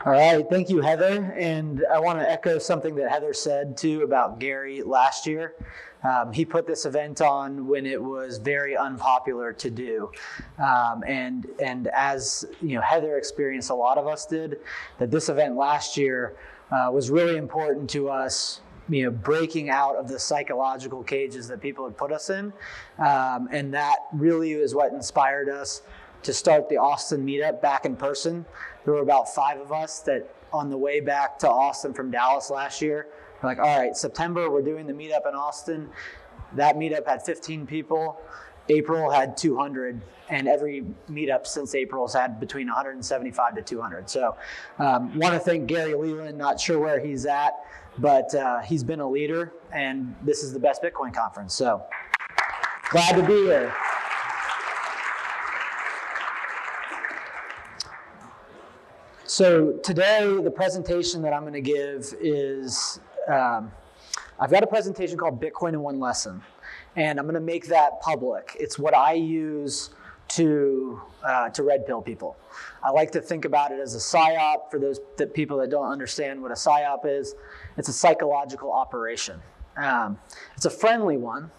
All right, thank you, Heather. And I want to echo something that Heather said too about Gary last year. He put this event on when it was very unpopular to do. And as you know, Heather experienced, a lot of us did, that this event last year was really important to us, you know, breaking out of the psychological cages that people had put us in. And that really is what inspired us to start the Austin meetup back in person. There were about 5 of us that on the way back to Austin from Dallas last year, we're like, all right, September, we're doing the meetup in Austin. That meetup had 15 people. April had 200, and every meetup since April has had between 175 to 200. So want to thank GaryLeland, not sure where he's at, but he's been a leader, and this is the best Bitcoin conference. So glad to be here. So today, the presentation that I'm going to give is, I've got a presentation called Bitcoin in One Lesson, and I'm going to make that public. It's what I use to red pill people. I like to think about it as a psyop. For those people that don't understand what a psyop is, it's a psychological operation. It's a friendly one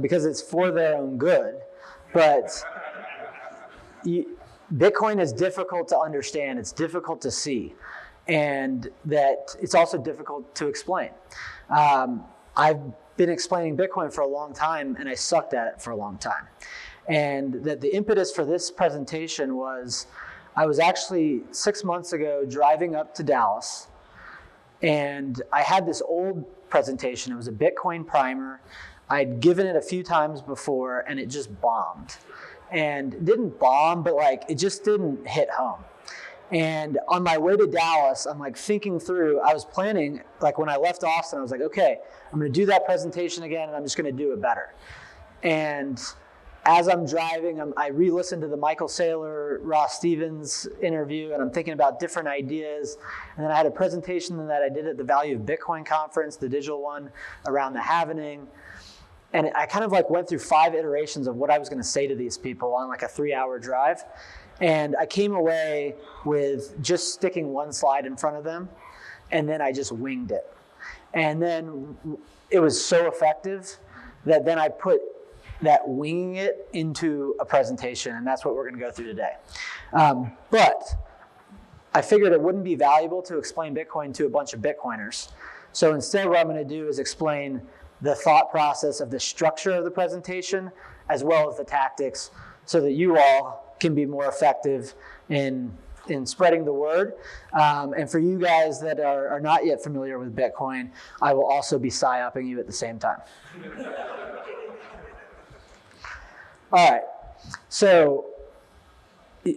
because it's for their own good, but Bitcoin is difficult to understand, it's difficult to see, and that it's also difficult to explain. I've been explaining Bitcoin for a long time, and I sucked at it for a long time. And that the impetus for this presentation was, I was actually 6 months ago driving up to Dallas, and I had this old presentation. It was a Bitcoin primer. I'd given it a few times before, and it just bombed. And it didn't bomb, but like it just didn't hit home. And on my way to Dallas, I'm like thinking through, I was planning, like when I left Austin, I was like, okay, I'm gonna do that presentation again, and I'm just gonna do it better. And as I'm driving, I re-listened to the Michael Saylor, Ross Stevens interview, and I'm thinking about different ideas. And then I had a presentation that I did at the Value of Bitcoin conference, the digital one, around the halvening. And I kind of like went through 5 iterations of what I was going to say to these people on like a 3-hour drive. And I came away with just sticking one slide in front of them, and then I just winged it. And then it was so effective that then I put that winging it into a presentation, and that's what we're going to go through today. But I figured it wouldn't be valuable to explain Bitcoin to a bunch of Bitcoiners. So instead what I'm going to do is explain the thought process of the structure of the presentation, as well as the tactics, so that you all can be more effective in spreading the word. And for you guys that are not yet familiar with Bitcoin, I will also be psyoping you at the same time. All right, so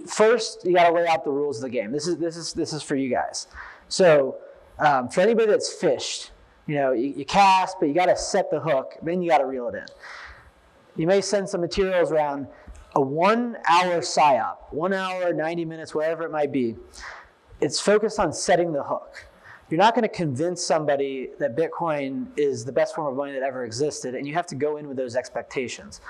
first you gotta lay out the rules of the game. This is for you guys. So for anybody that's fished, you know, you cast, but you got to set the hook, then you got to reel it in. You may send some materials around. A 1-hour psyop, 1 hour, 90 minutes, whatever it might be, it's focused on setting the hook. You're not going to convince somebody that Bitcoin is the best form of money that ever existed, and you have to go in with those expectations.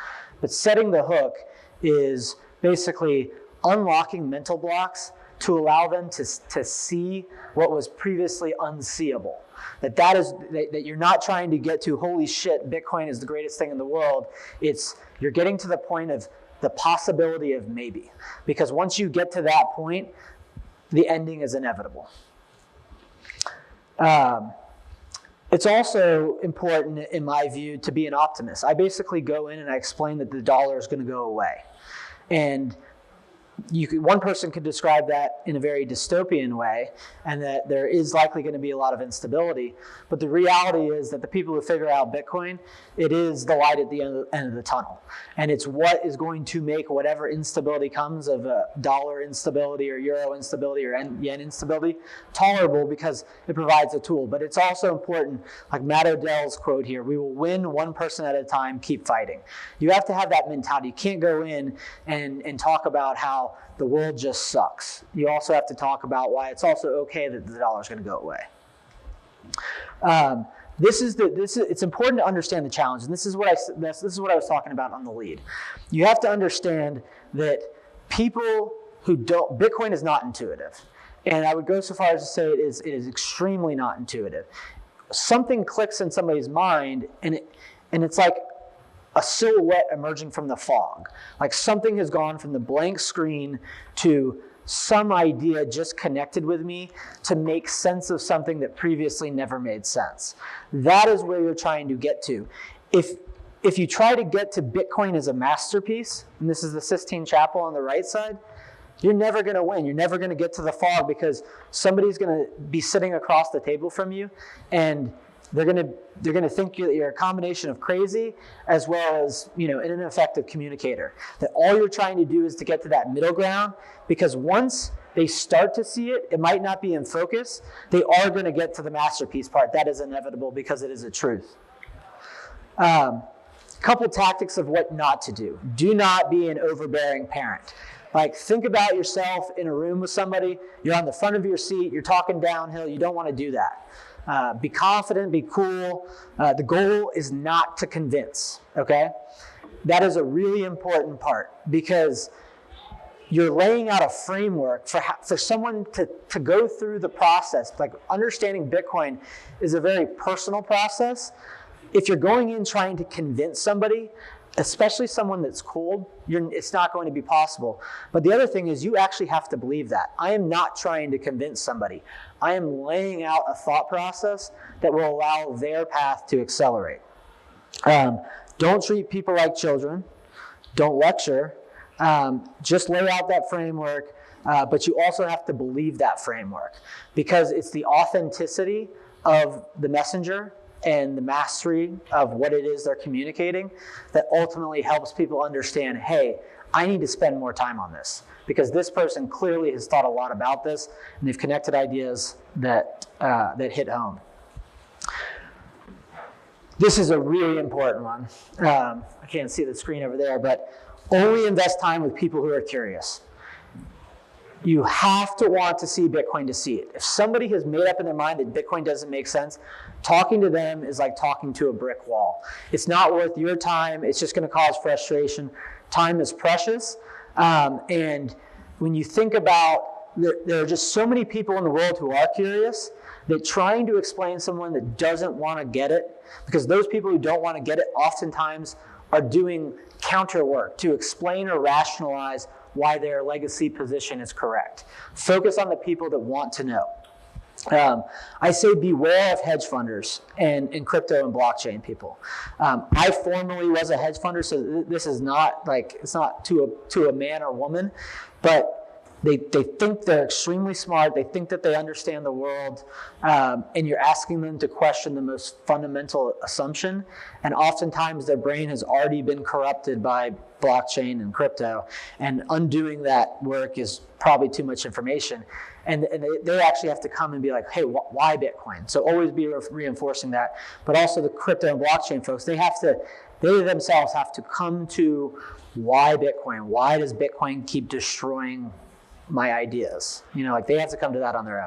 But setting the hook is basically unlocking mental blocks to allow them to see what was previously unseeable. That you're not trying to get to, holy shit, Bitcoin is the greatest thing in the world. It's you're getting to the point of the possibility of maybe. Because once you get to that point, the ending is inevitable. It's also important, in my view, to be an optimist. I basically go in and I explain that the dollar is going to go away. And one person could describe that in a very dystopian way, and that there is likely going to be a lot of instability. But the reality is that the people who figure out Bitcoin, it is the light at the end of the tunnel. And it's what is going to make whatever instability comes of dollar instability or euro instability or yen instability tolerable, because it provides a tool. But it's also important, like Matt Odell's quote here, we will win one person at a time, keep fighting. You have to have that mentality. You can't go in and talk about how the world just sucks. You also have to talk about why it's also okay that the dollar is going to go away. It's important to understand the challenge, and this is what I was talking about on the lead. You have to understand that people who don't, Bitcoin is not intuitive. And I would go so far as to say it is extremely not intuitive. Something clicks in somebody's mind, and it's like a silhouette emerging from the fog. Like something has gone from the blank screen to some idea just connected with me to make sense of something that previously never made sense. That is where you're trying to get to. If you try to get to Bitcoin as a masterpiece, and this is the Sistine Chapel on the right side, you're never going to win. You're never going to get to the fog because somebody's going to be sitting across the table from you, and they're going to think you're a combination of crazy as well as an ineffective communicator. That all you're trying to do is to get to that middle ground, because once they start to see it, it might not be in focus. They are going to get to the masterpiece part. That is inevitable because it is a truth. Couple tactics of what not to do. Do not be an overbearing parent. Like, think about yourself in a room with somebody. You're on the front of your seat. You're talking downhill. You don't want to do that. Be confident. Be cool. The goal is not to convince, okay? That is a really important part, because you're laying out a framework for someone to go through the process. Like, understanding Bitcoin is a very personal process. If you're going in trying to convince somebody, especially someone that's cold, it's not going to be possible. But the other thing is, you actually have to believe that. I am not trying to convince somebody. I am laying out a thought process that will allow their path to accelerate. Don't treat people like children. Don't lecture. Just lay out that framework, but you also have to believe that framework, because it's the authenticity of the messenger and the mastery of what it is they're communicating that ultimately helps people understand, hey, I need to spend more time on this, because this person clearly has thought a lot about this, and they've connected ideas that hit home. This is a really important one. I can't see the screen over there, but only invest time with people who are curious. You have to want to see Bitcoin to see it. If somebody has made up in their mind that Bitcoin doesn't make sense, talking to them is like talking to a brick wall. It's not worth your time. It's just going to cause frustration. Time is precious. And when you think about, there are just so many people in the world who are curious, that trying to explain someone that doesn't want to get it, because those people who don't want to get it oftentimes are doing counter work to explain or rationalize why their legacy position is correct. Focus on the people that want to know. I say beware of hedge funders and crypto and blockchain people. I formerly was a hedge funder, so this is not like, it's not to a man or woman, but they think they're extremely smart. They think that they understand the world, and you're asking them to question the most fundamental assumption. And oftentimes their brain has already been corrupted by blockchain and crypto, and undoing that work is probably too much information. And they actually have to come and be like, hey, why Bitcoin? So always be reinforcing that. But also the crypto and blockchain folks, they themselves have to come to why Bitcoin? Why does Bitcoin keep destroying my ideas? Like, they have to come to that on their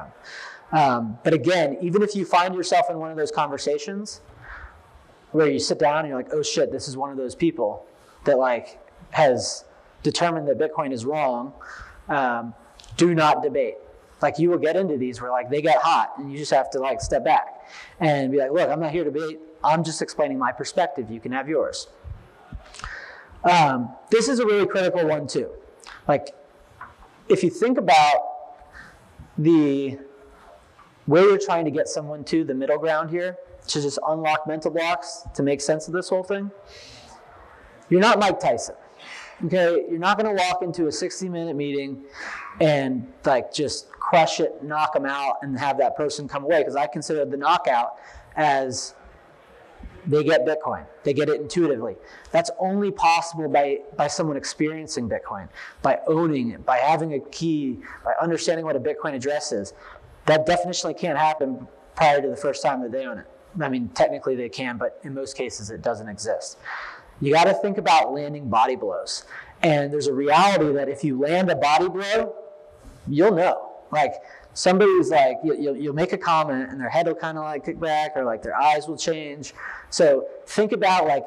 own. But again, even if you find yourself in one of those conversations where you sit down and you're like, oh shit, this is one of those people that like has determined that Bitcoin is wrong, do not debate. Like, you will get into these where like they get hot and you just have to like step back and be like, look, I'm not here to debate. I'm just explaining my perspective. You can have yours. This is a really critical one too. Like, if you think about the way you're trying to get someone to the middle ground here, to just unlock mental blocks to make sense of this whole thing, you're not Mike Tyson, okay? You're not going to walk into a 60-minute meeting and like just crush it, knock them out, and have that person come away, because I consider the knockout as they get Bitcoin. They get it intuitively. That's only possible by someone experiencing Bitcoin, by owning it, by having a key, by understanding what a Bitcoin address is. That definitionally can't happen prior to the first time that they own it. I mean, technically they can, but in most cases it doesn't exist. You got to think about landing body blows. And there's a reality that if you land a body blow, you'll know. Like, somebody's like, you'll make a comment and their head will kind of like kick back, or like their eyes will change. So think about like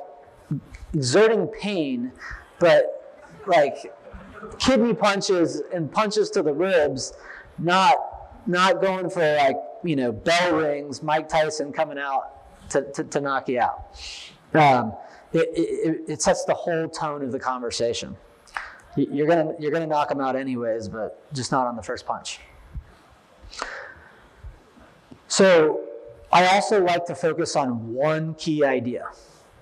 exerting pain, but like kidney punches and punches to the ribs, not not going for like, bell rings, Mike Tyson coming out to knock you out. It sets the whole tone of the conversation. You're gonna knock them out anyways, but just not on the first punch. So I also like to focus on one key idea,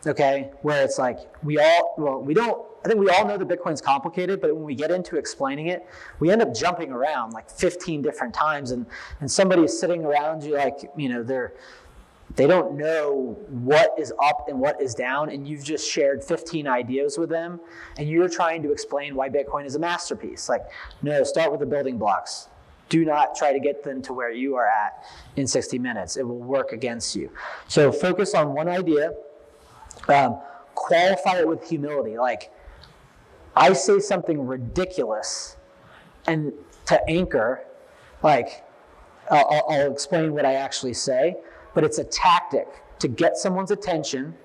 okay? Where it's like I think we all know that Bitcoin's complicated, but when we get into explaining it, we end up jumping around like 15 different times, and somebody's sitting around you like, they don't know what is up and what is down, and you've just shared 15 ideas with them, and you're trying to explain why Bitcoin is a masterpiece. Like, no, start with the building blocks. Do not try to get them to where you are at in 60 minutes. It will work against you. So focus on one idea. Qualify it with humility. Like, I say something ridiculous, and to anchor, like, I'll explain what I actually say, but it's a tactic to get someone's attention,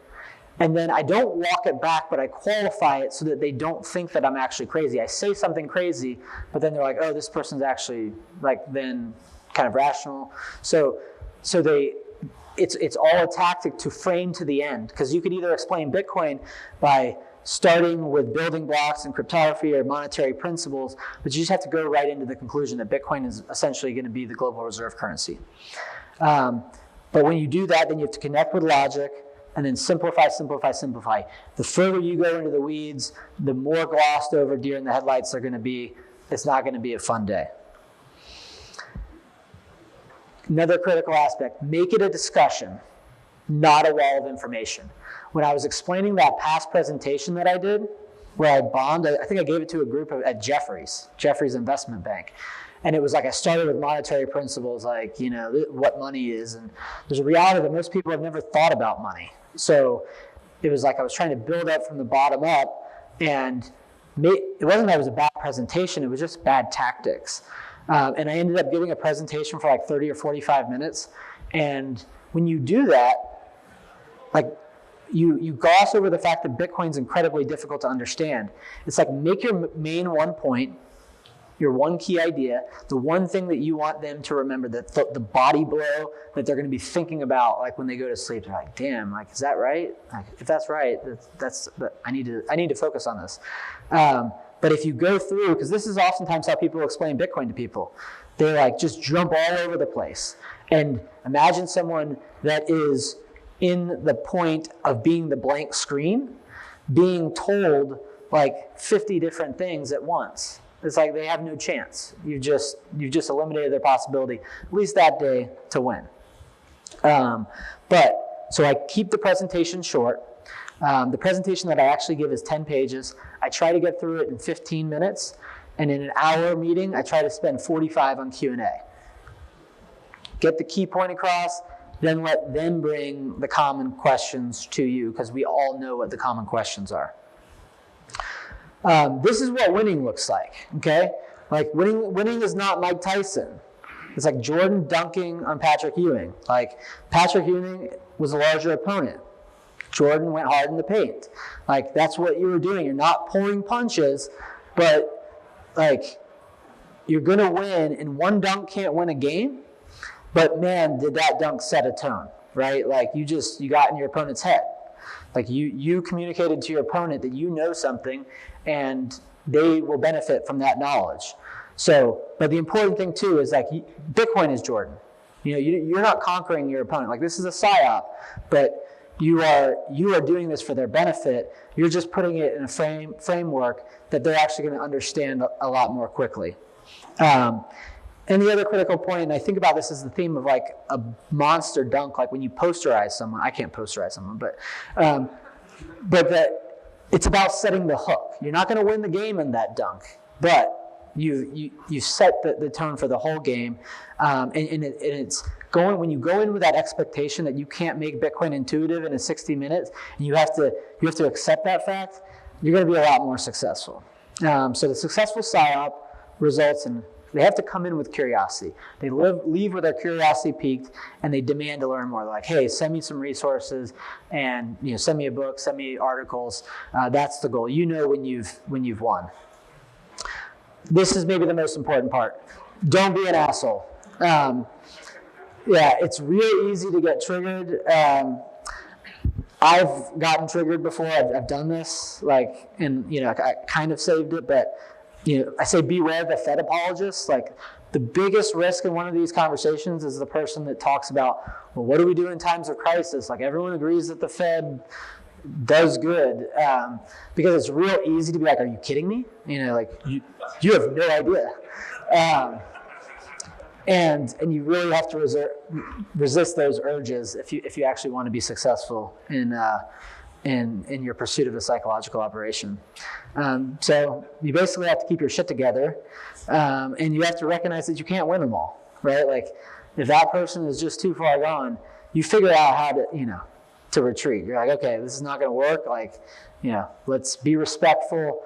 and then I don't walk it back, but I qualify it so that they don't think that I'm actually crazy. I say something crazy, but then they're like, oh, this person's actually then kind of rational. So it's all a tactic to frame to the end, because you could either explain Bitcoin by starting with building blocks and cryptography or monetary principles, but you just have to go right into the conclusion that Bitcoin is essentially going to be the global reserve currency. But when you do that, then you have to connect with logic and then simplify, simplify, simplify. The further you go into the weeds, the more glossed over deer in the headlights they're going to be. It's not going to be a fun day. Another critical aspect, make it a discussion, not a wall of information. When I was explaining that past presentation that I did, where I bombed, I think I gave it to a group at Jefferies Investment Bank. And it was like I started with monetary principles, like, what money is. And there's a reality that most people have never thought about money. So it was like I was trying to build up from the bottom up. And it wasn't that it was a bad presentation, it was just bad tactics. And I ended up giving a presentation for like 30 or 45 minutes. And when you do that, like, you gloss over the fact that Bitcoin's incredibly difficult to understand. It's like, make your main one point, your one key idea, the one thing that you want them to remember, that the body blow that they're going to be thinking about, like when they go to sleep. They're like, damn, like, is that right? Like, if that's right, I need to focus on this. But if you go through, because this is oftentimes how people explain Bitcoin to people, they like just jump all over the place. And imagine someone that is in the point of being the blank screen, being told like 50 different things at once. It's like they have no chance. You've just eliminated their possibility, at least that day, to win. So I keep the presentation short. The presentation that I actually give is 10 pages. I try to get through it in 15 minutes. And in an hour meeting, I try to spend 45 on Q&A. Get the key point across, then let them bring the common questions to you, because we all know what the common questions are. This is what winning looks like, okay? Like, winning is not Mike Tyson. It's like Jordan dunking on Patrick Ewing. Like, Patrick Ewing was a larger opponent. Jordan went hard in the paint. Like, that's what you were doing. You're not pulling punches, but, like, you're going to win, and one dunk can't win a game, but, man, did that dunk set a tone, right? Like, you got in your opponent's head. Like, you communicated to your opponent that you know something, and they will benefit from that knowledge. So, but the important thing too is like, Bitcoin is Jordan. You're not conquering your opponent. Like, this is a psyop, but you are doing this for their benefit. You're just putting it in a framework that they're actually going to understand a lot more quickly. And the other critical point, and I think about this as the theme of like a monster dunk, like when you posterize someone. I can't posterize someone, but that it's about setting the hook. You're not going to win the game in that dunk, but you set the tone for the whole game, and it's going, when you go in with that expectation that you can't make Bitcoin intuitive in 60 minutes, and you have to accept that fact, you're going to be a lot more successful. So the successful psyop results in, they have to come in with curiosity. They leave with their curiosity piqued, and they demand to learn more. They're like, hey, send me some resources, and send me a book, send me articles. That's the goal. When you've won. This is maybe the most important part. Don't be an asshole. Yeah, it's real easy to get triggered. I've gotten triggered before. I've done this, and I kind of saved it, but I say beware the Fed apologists. Like, the biggest risk in one of these conversations is the person that talks about, well, what do we do in times of crisis? Like, everyone agrees that the Fed does good, because it's real easy to be like, are you kidding me? You have no idea. And you really have to resist those urges if you actually want to be successful in your pursuit of a psychological operation. So you basically have to keep your shit together, and you have to recognize that you can't win them all, right? Like, if that person is just too far gone, you figure out how to retreat. You're like, okay, this is not going to work. Like, let's be respectful.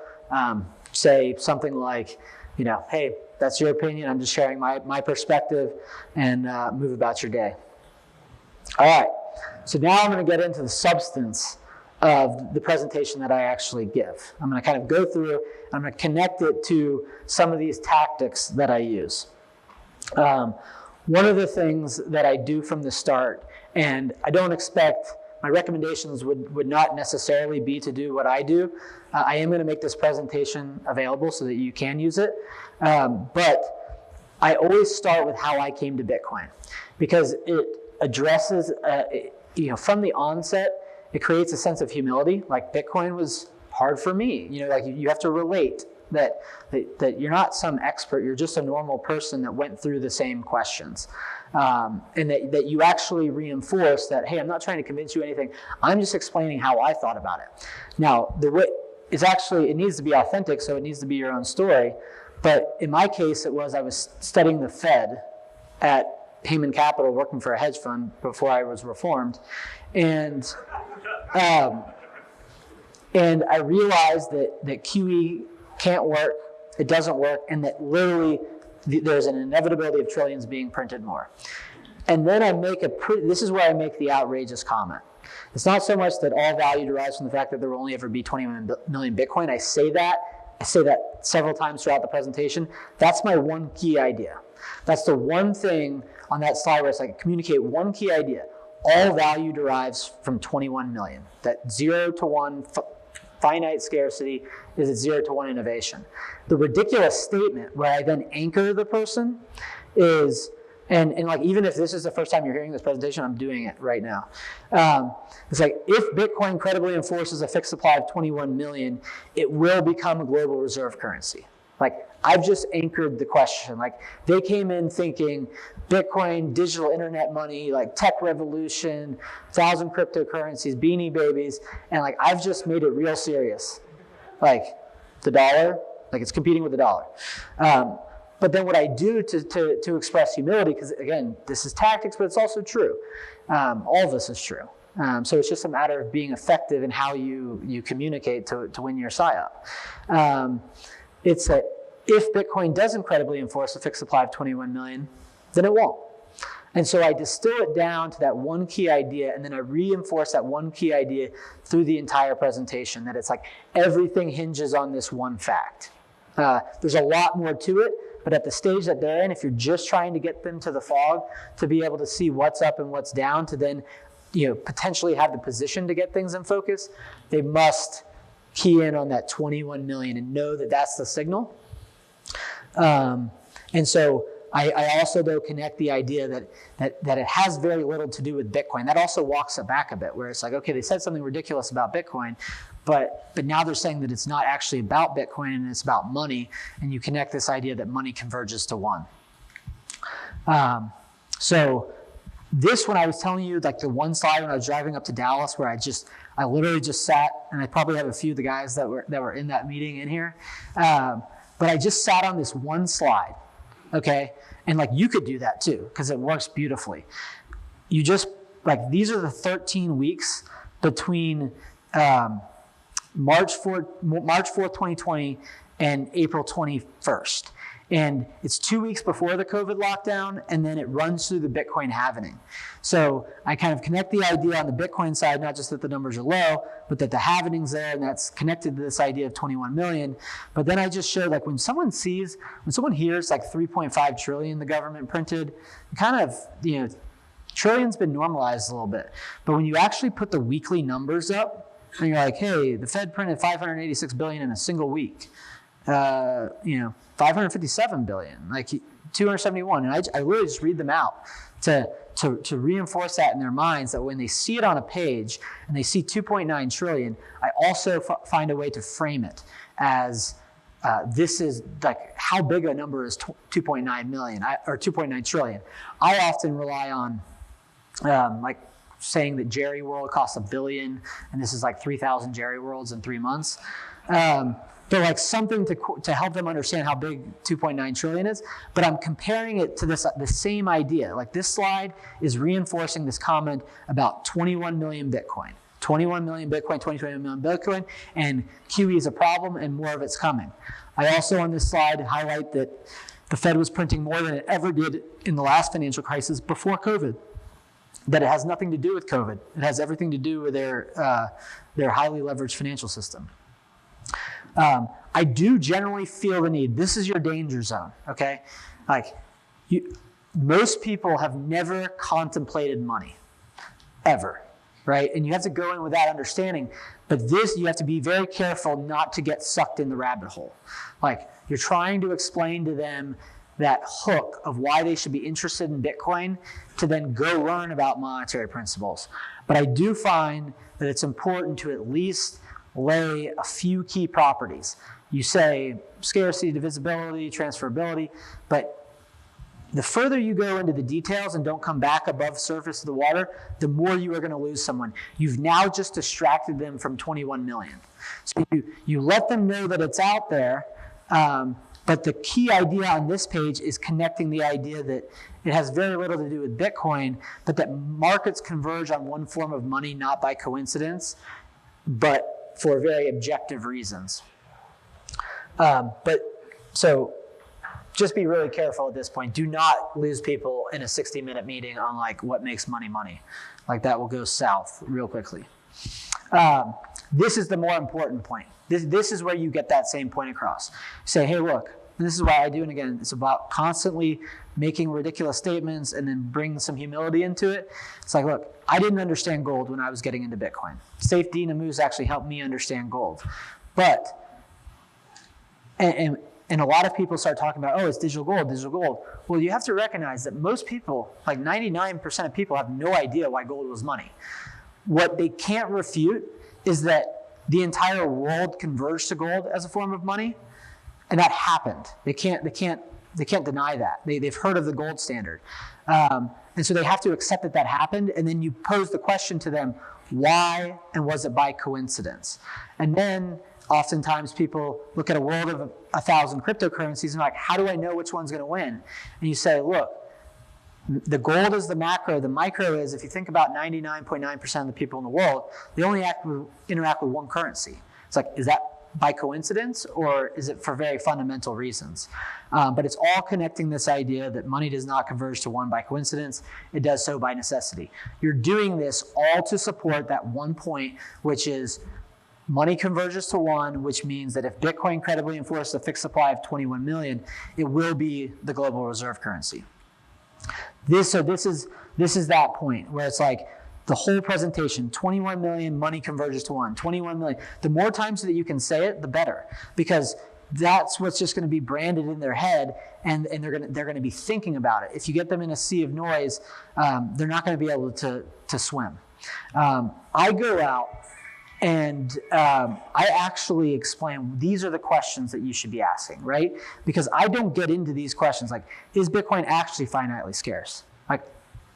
Say something like, hey, that's your opinion. I'm just sharing my perspective, and move about your day. All right. So now I'm going to get into the substance of the presentation that I actually give. I'm going to kind of go through, I'm going to connect it to some of these tactics that I use. One of the things that I do from the start, and I don't expect, my recommendations would not necessarily be to do what I do. I am going to make this presentation available so that you can use it. But I always start with how I came to Bitcoin, because it addresses, from the onset, it creates a sense of humility. Like, Bitcoin was hard for me. You have to relate that you're not some expert, you're just a normal person that went through the same questions. And that you actually reinforce that, hey, I'm not trying to convince you anything, I'm just explaining how I thought about it. Now, it needs to be authentic, so it needs to be your own story. But in my case, I was studying the Fed at Hayman Capital, working for a hedge fund before I was reformed. And I realized that QE can't work, it doesn't work, and that literally there's an inevitability of trillions being printed more. And then this is where I make the outrageous comment. It's not so much that all value derives from the fact that there will only ever be 21 million Bitcoin. I say that several times throughout the presentation. That's my one key idea. That's the one thing on that slide where it's like, communicate one key idea. All value derives from 21 million. That 0 to 1 finite scarcity is at 0 to 1 innovation. The ridiculous statement where I then anchor the person is, and like, even if this is the first time you're hearing this presentation, I'm doing it right now. It's like, if Bitcoin credibly enforces a fixed supply of 21 million, it will become a global reserve currency. Like, I've just anchored the question. Like, they came in thinking Bitcoin, digital internet money, like tech revolution, 1,000 cryptocurrencies, beanie babies, and like, I've just made it real serious. Like, the dollar, like, it's competing with the dollar. But then what I do to express humility, because again, this is tactics, but it's also true. All of this is true. So it's just a matter of being effective in how you communicate to win your psyop. It's that if Bitcoin doesn't credibly enforce a fixed supply of 21 million, then it won't. And so I distill it down to that one key idea, and then I reinforce that one key idea through the entire presentation, that it's like everything hinges on this one fact. There's a lot more to it, but at the stage that they're in, if you're just trying to get them to the fog, to be able to see what's up and what's down, to then potentially have the position to get things in focus, they must key in on that 21 million and know that that's the signal. And so I also, though, connect the idea that it has very little to do with Bitcoin. That also walks it back a bit, where it's like, okay, they said something ridiculous about Bitcoin, but now they're saying that it's not actually about Bitcoin and it's about money, and you connect this idea that money converges to one. So this, when I was telling you, like the one slide when I was driving up to Dallas, where I literally just sat, and I probably have a few of the guys that were in that meeting in here, but I just sat on this one slide, okay? And like, you could do that too, because it works beautifully. You just, like, these are the 13 weeks between March 4th, 2020 and April 21st. And it's 2 weeks before the COVID lockdown, and then it runs through the Bitcoin halvening. So I kind of connect the idea on the Bitcoin side, not just that the numbers are low, but that the halvening's there, and that's connected to this idea of 21 million. But then I just showed, like, when someone hears like 3.5 trillion the government printed, kind of, trillion's been normalized a little bit. But when you actually put the weekly numbers up, and you're like, hey, the Fed printed 586 billion in a single week. 557 billion, like 271. And I literally just read them out to reinforce that in their minds, that when they see it on a page and they see 2.9 trillion, I also find a way to frame it as this is like how big a number is 2.9 million or 2.9 trillion. I often rely on like saying that Jerry World costs $1 billion, and this is like 3,000 Jerry Worlds in 3 months. But like something to help them understand how big 2.9 trillion is. But I'm comparing it to the same idea. Like this slide is reinforcing this comment about 21 million Bitcoin. 21 million Bitcoin, 21 million Bitcoin, and QE is a problem and more of it's coming. I also on this slide highlight that the Fed was printing more than it ever did in the last financial crisis before COVID. That it has nothing to do with COVID. It has everything to do with their highly leveraged financial system. I do generally feel the need. This is your danger zone, okay? Like, most people have never contemplated money, ever, right? And you have to go in with that understanding. But this, you have to be very careful not to get sucked in the rabbit hole. Like, you're trying to explain to them that hook of why they should be interested in Bitcoin to then go learn about monetary principles. But I do find that it's important to at least lay a few key properties. You say scarcity, divisibility, transferability, but the further you go into the details and don't come back above the surface of the water, the more you are going to lose someone. You've now just distracted them from 21 million. So you let them know that it's out there, but the key idea on this page is connecting the idea that it has very little to do with Bitcoin, but that markets converge on one form of money, not by coincidence, but for very objective reasons. So just be really careful at this point. Do not lose people in a 60-minute meeting on like what makes money money. Like that will go south real quickly. This is the more important point. This is where you get that same point across. Say, hey, look, and this is why I do, and again, it's about constantly making ridiculous statements and then bring some humility into it. It's like, look, I didn't understand gold when I was getting into Bitcoin. Saif Dina Moose actually helped me understand gold. But, and a lot of people start talking about, oh, it's digital gold, digital gold. Well, you have to recognize that most people, like 99% of people, have no idea why gold was money. What they can't refute is that the entire world converged to gold as a form of money, and that happened. They can't deny that. They've heard of the gold standard. And so they have to accept that that happened, and then you pose the question to them, why, and was it by coincidence? And then oftentimes people look at a world of 1,000 cryptocurrencies and are like, how do I know which one's going to win? And you say, look, the gold is the macro. The micro is, if you think about 99.9% of the people in the world, they only interact with one currency. It's like, is that by coincidence, or is it for very fundamental reasons? But it's all connecting this idea that money does not converge to one by coincidence. It does so by necessity. You're doing this all to support that one point, which is money converges to one, which means that if Bitcoin credibly enforces a fixed supply of 21 million, it will be the global reserve currency. This is that point where it's like, the whole presentation, 21 million, money converges to one, 21 million. The more times that you can say it, the better, because that's what's just going to be branded in their head, and they're going to be thinking about it. If you get them in a sea of noise, they're not going to be able to swim. I go out and I actually explain, these are the questions that you should be asking, right? Because I don't get into these questions like, is Bitcoin actually finitely scarce? Like,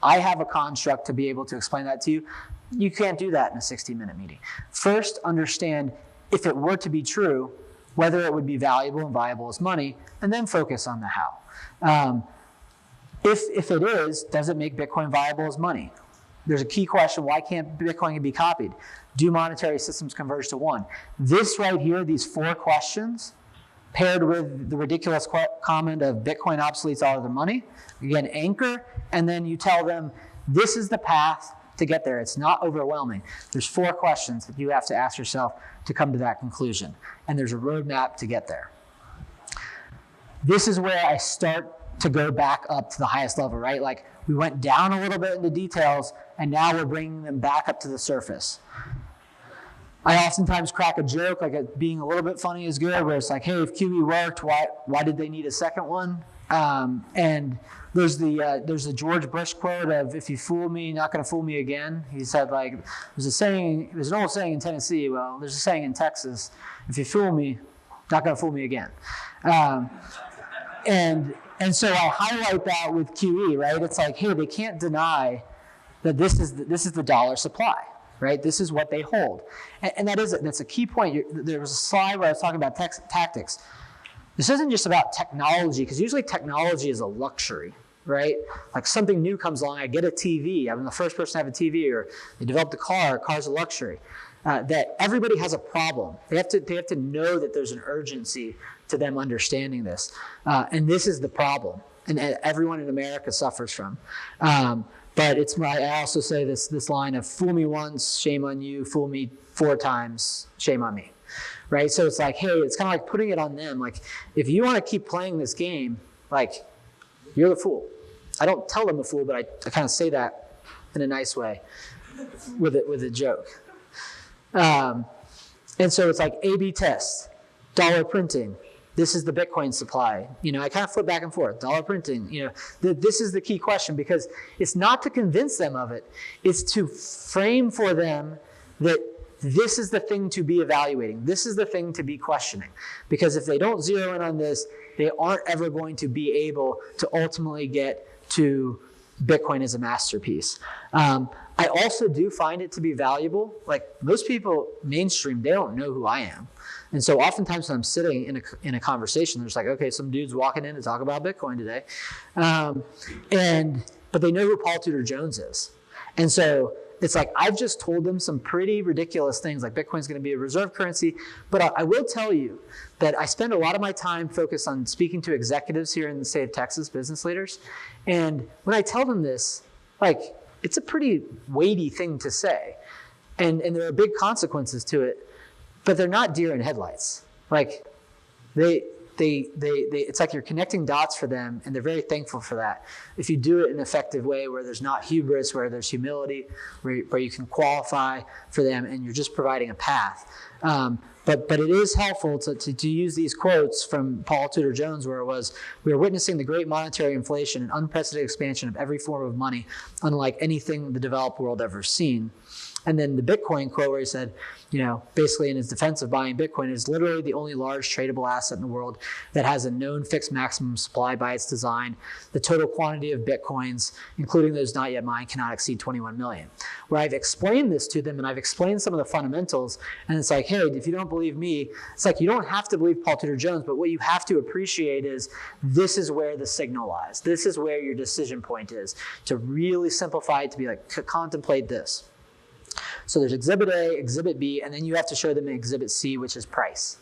I have a construct to be able to explain that to you. You can't do that in a 60-minute meeting. First, understand if it were to be true, whether it would be valuable and viable as money, and then focus on the how. If it is, does it make Bitcoin viable as money? there's a key question, why can't Bitcoin be copied? Do monetary systems converge to one? This right here, these 4 questions, paired with the ridiculous comment of Bitcoin obsoletes all other money, again, anchor, and then you tell them, this is the path to get there. It's not overwhelming. There's 4 questions that you have to ask yourself to come to that conclusion, and there's a roadmap to get there. This is where I start to go back up to the highest level, right? Like, we went down a little bit into details, and now we're bringing them back up to the surface. I oftentimes crack a joke, like being a little bit funny is good, where it's like, hey, if QE worked, why did they need a second one? And there's the George Bush quote of, if you fool me, you're not going to fool me again. He said, like, there's an old saying in Tennessee, well, there's a saying in Texas, if you fool me, not going to fool me again. And so I highlight that with QE, right? It's like, hey, they can't deny that this is the dollar supply, right? This is what they hold. And that's a key point. There was a slide where I was talking about tactics. This isn't just about technology, because usually technology is a luxury, right? Like something new comes along, I get a TV, I'm the first person to have a TV, or they developed a car's a luxury. That everybody has a problem. They have to know that there's an urgency to them understanding this. And this is the problem. And everyone in America suffers from. But I also say this line of, fool me once, shame on you, fool me 4 times, shame on me. Right? So it's like, hey, it's kind of like putting it on them. Like, if you want to keep playing this game, like, you're the fool. I don't tell them a fool, but I kind of say that in a nice way with a joke. And so it's like A/B test, dollar printing. This is the Bitcoin supply. I kind of flip back and forth. Dollar printing. This is the key question, because it's not to convince them of it. It's to frame for them that this is the thing to be evaluating. This is the thing to be questioning. Because if they don't zero in on this, they aren't ever going to be able to ultimately get to Bitcoin as a masterpiece. I also do find it to be valuable. Like, most people mainstream, they don't know who I am. And so oftentimes when I'm sitting in a conversation, there's like, okay, some dude's walking in to talk about Bitcoin today. But they know who Paul Tudor Jones is. And so it's like, I've just told them some pretty ridiculous things, like Bitcoin's going to be a reserve currency. But I will tell you that I spend a lot of my time focused on speaking to executives here in the state of Texas, business leaders. And when I tell them this, like, it's a pretty weighty thing to say. And there are big consequences to it, but they're not deer in headlights. Like, it's like you're connecting dots for them, and they're very thankful for that. If you do it in an effective way, where there's not hubris, where there's humility, where you can qualify for them, and you're just providing a path. But it is helpful to use these quotes from Paul Tudor Jones, where it was, we are witnessing the great monetary inflation and unprecedented expansion of every form of money, unlike anything the developed world ever seen. And then the Bitcoin quote, where he said, basically in his defense of buying Bitcoin, is literally the only large tradable asset in the world that has a known fixed maximum supply by its design. The total quantity of Bitcoins, including those not yet mined, cannot exceed 21 million. Where I've explained this to them, and I've explained some of the fundamentals, and it's like, hey, if you don't believe me, it's like, you don't have to believe Paul Tudor Jones, but what you have to appreciate is, this is where the signal lies. This is where your decision point is. To really simplify it, to be like, contemplate this. So there's Exhibit A, Exhibit B, and then you have to show them Exhibit C, which is price.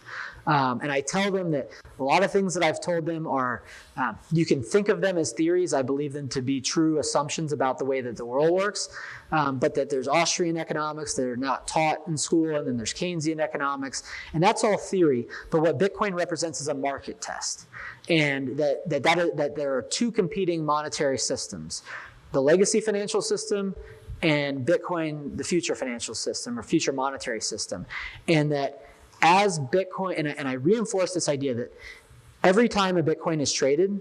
And I tell them that a lot of things that I've told them are, you can think of them as theories. I believe them to be true assumptions about the way that the world works, but that there's Austrian economics that are not taught in school, and then there's Keynesian economics, and that's all theory. But what Bitcoin represents is a market test, and that there are 2 competing monetary systems: the legacy financial system, and Bitcoin, the future financial system or future monetary system. And that as Bitcoin, and I reinforce this idea that every time a Bitcoin is traded,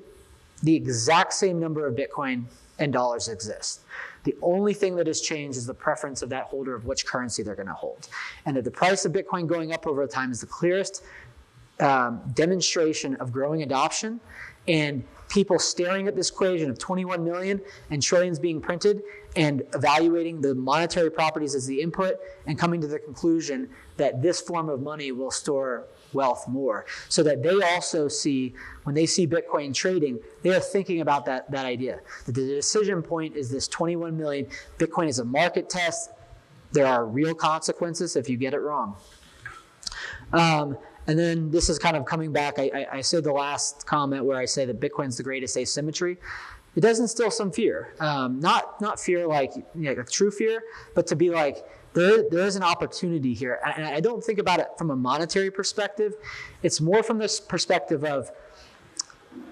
the exact same number of Bitcoin and dollars exist. The only thing that has changed is the preference of that holder of which currency they're going to hold. And that the price of Bitcoin going up over time is the clearest demonstration of growing adoption and people staring at this equation of 21 million and trillions being printed and evaluating the monetary properties as the input and coming to the conclusion that this form of money will store wealth more. So that they also see, when they see Bitcoin trading, they are thinking about that idea. That the decision point is this 21 million. Bitcoin is a market test. There are real consequences if you get it wrong. And then this is kind of coming back. I said the last comment where I say that Bitcoin's the greatest asymmetry. It does instill some fear. Not fear like true fear, but to be like, there is an opportunity here. And I don't think about it from a monetary perspective. It's more from this perspective of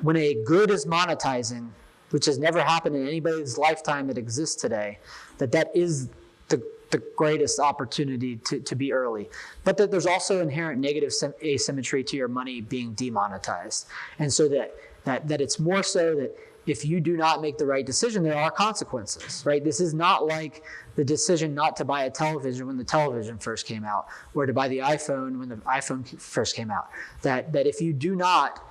when a good is monetizing, which has never happened in anybody's lifetime that exists today, that is the greatest opportunity to be early. But that there's also inherent negative asymmetry to your money being demonetized. And so that it's more so that if you do not make the right decision, there are consequences, right? This is not like the decision not to buy a television when the television first came out, or to buy the iPhone when the iPhone first came out. That if you do not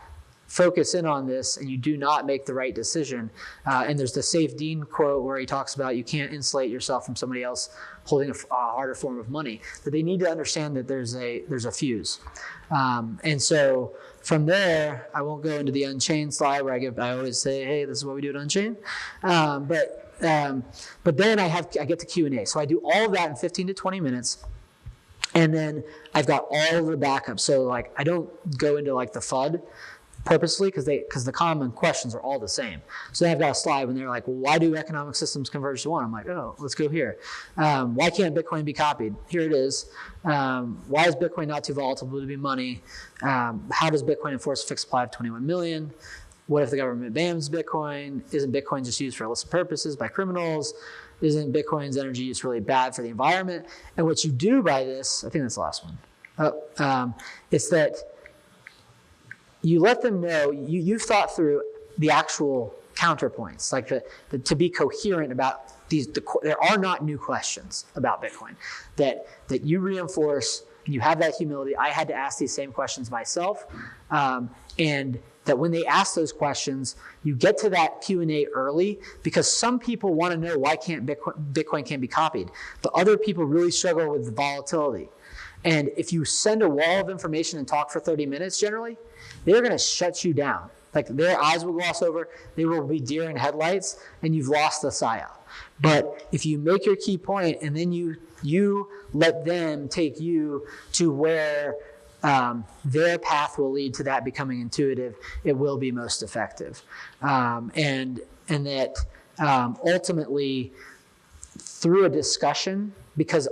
focus in on this and you do not make the right decision, and there's the Safe Dean quote where he talks about you can't insulate yourself from somebody else holding a harder form of money, that they need to understand that there's a fuse. And so from there, I won't go into the Unchained slide where I always say, hey, this is what we do at Unchained. But then I get to Q&A. So I do all of that in 15 to 20 minutes. And then I've got all of the backup. So like I don't go into like the FUD purposely because the common questions are all the same. So then I've got a slide when they're like, well, why do economic systems converge to one? I'm like, oh, let's go here. Why can't Bitcoin be copied? Here it is. Why is Bitcoin not too volatile to be money? How does Bitcoin enforce a fixed supply of 21 million? What if the government bans Bitcoin? Isn't Bitcoin just used for illicit purposes by criminals? Isn't Bitcoin's energy use really bad for the environment? And what you do by this, I think that's the last one, it's that you let them know you've thought through the actual counterpoints, like to be coherent about these. There are not new questions about Bitcoin. That you reinforce, and you have that humility. I had to ask these same questions myself, and that when they ask those questions, you get to that Q&A early because some people want to know why can't Bitcoin can't be copied, but other people really struggle with the volatility. And if you send a wall of information and talk for 30 minutes, generally, they're going to shut you down. Like their eyes will gloss over, they will be deer in headlights, and you've lost the psyop. But if you make your key point and then you let them take you to where their path will lead to that becoming intuitive, it will be most effective. And that ultimately, through a discussion, because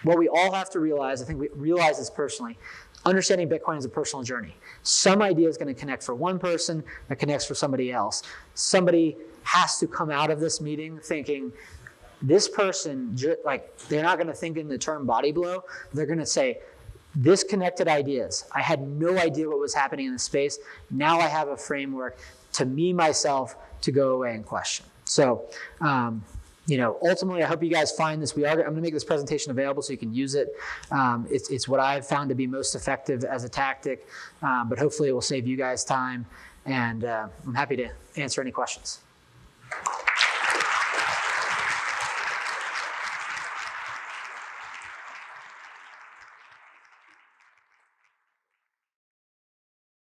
what we all have to realize, I think we realize this personally, understanding Bitcoin is a personal journey. Some idea is going to connect for one person that connects for somebody else. Somebody has to come out of this meeting thinking, this person, like they're not going to think in the term body blow. They're going to say, this connected ideas. I had no idea what was happening in the space. Now I have a framework to me, myself, to go away and question. So, ultimately, I hope you guys find this. I'm going to make this presentation available so you can use it. It's what I've found to be most effective as a tactic, but hopefully it will save you guys time. And I'm happy to answer any questions.